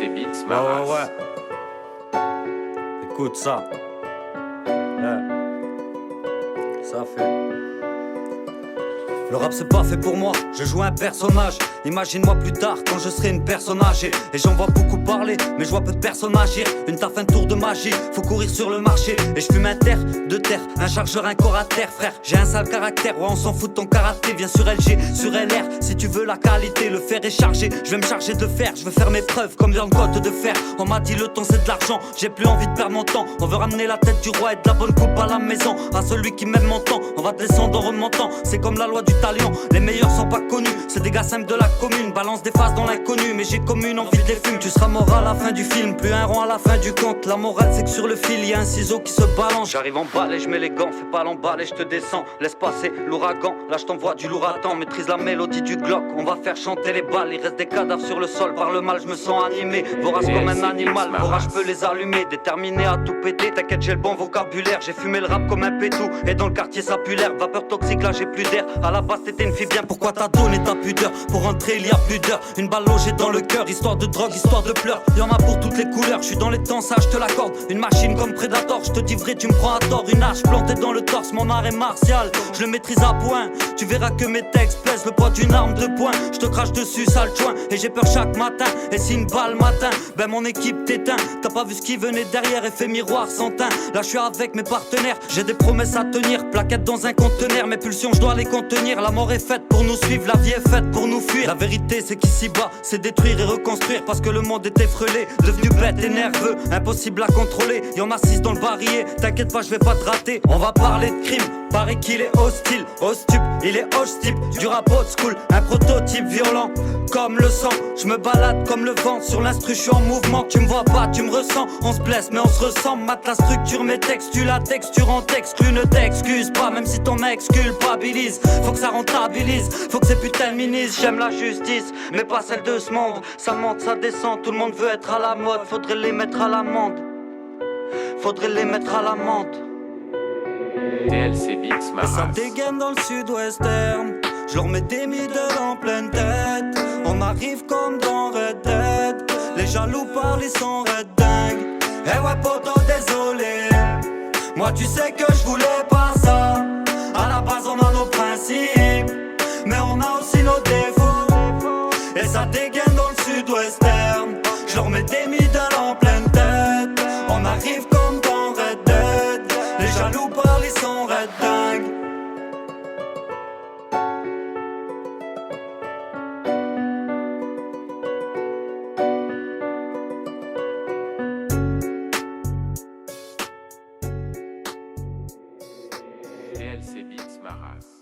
DLC Beats, ma race. Ouais. Écoute ça. Ouais. Ça fait. Le rap c'est pas fait pour moi, je joue un personnage. Imagine-moi plus tard quand je serai une personne âgée. Et j'en vois beaucoup parler, mais je vois peu de personnes agir. Une taf, un tour de magie, faut courir sur le marché. Et je fume un terre, de terre, un chargeur, un corps à terre. Frère, j'ai un sale caractère, ouais on s'en fout de ton karaté. Viens sur LG, sur LR, si tu veux la qualité. Le fer est chargé, je vais me charger de fer. Je veux faire mes preuves comme dans le côte de fer. On m'a dit le temps c'est de l'argent, j'ai plus envie de perdre mon temps. On veut ramener la tête du roi et de la bonne coupe à la maison. À celui qui m'aime mon temps, on va descendre en remontant. C'est comme la loi du talion, les meilleurs sont pas connus. C'est des gars simples de la commune, balance des faces dans l'inconnu. Mais j'ai comme une envie de les fumer. Tu seras mort à la fin du film, plus un rond à la fin du compte. La morale c'est que sur le fil, y a un ciseau qui se balance. J'arrive en balle et je mets les gants, fais pas l'emballe et je te descends. Laisse passer l'ouragan, là je t'envoie du lourd à temps. Maîtrise la mélodie du Glock, on va faire chanter les balles. Il reste des cadavres sur le sol, par le mal je me sens animé. Vorace comme un animal, l'orage peut les allumer. Déterminé à tout péter, t'inquiète j'ai le bon vocabulaire. J'ai fumé le rap comme un pétou, et dans le quartier ça pue l'air. Vapeur toxique, là j'ai plus d'air. À la base t'étais une fille bien, pourquoi t'as donné ta pudeur? Pour rentrer il y a plus d'heures, une balle logée dans le cœur. Histoire de drogue, histoire de pleurs, y'en a pour toutes les couleurs. Je suis dans les temps, ça je te l'accorde. Une machine comme Predator, je te dis vrai tu me prends à tort. Une hache plantée dans le torse, mon art est martial. Je le maîtrise à point, tu verras que mes textes plaisent. Le poids d'une arme de poing, je te crache dessus sale joint. Et j'ai peur chaque matin, et si une balle matin, ben mon équipe t'éteint. T'as pas vu ce qui venait derrière, effet miroir sans teint. Là je suis avec mes partenaires, j'ai des promesses à tenir. Plaquettes dans un conteneur, mes pulsions je dois les contenir. La mort est faite pour nous suivre, la vie est faite pour nous fuir. La vérité c'est qu'ici-bas, c'est détruire et reconstruire. Parce que le monde est effrelé, devenu bête et nerveux, impossible à contrôler. Y'en a 6 dans le barillet, t'inquiète pas je vais pas te rater. On va parler de crime, paraît qu'il est hostile. Hostup, il est hoche-type, du rap old school. Un prototype violent, comme le sang. Je me balade comme le vent, sur l'instru je suis en mouvement. Tu me vois pas, tu me ressens, on se blesse mais on se ressemble. Mate la structure, mes textes, tu la texture en t'exclus. Ne t'excuse pas, même si ton mec culpabilise. Faut que ça rentabilise, faut que ces putains de ministres. J'aime la justice, mais pas celle de ce monde. Ça monte, ça descend, tout le monde veut être à la mode. Faudrait les mettre à l'amende, faudrait les mettre à l'amende. DLC Beats, ma Et ça race. dégaine dans le sud-western. Je leur mets des middle en pleine tête. On arrive comme dans Red Dead. Les jaloux parlent, ils sont red dingues. Eh ouais poto désolé, moi tu sais que je voulais pas ça. À la base on a nos principes, mais on a aussi nos défauts. Et ça dégaine dans le sud-western. Je leur mets des middle en pleine tête. On arrive comme dans Red Dead. Les jaloux parlent, ils sont red dingues. DLC Beats, ma race.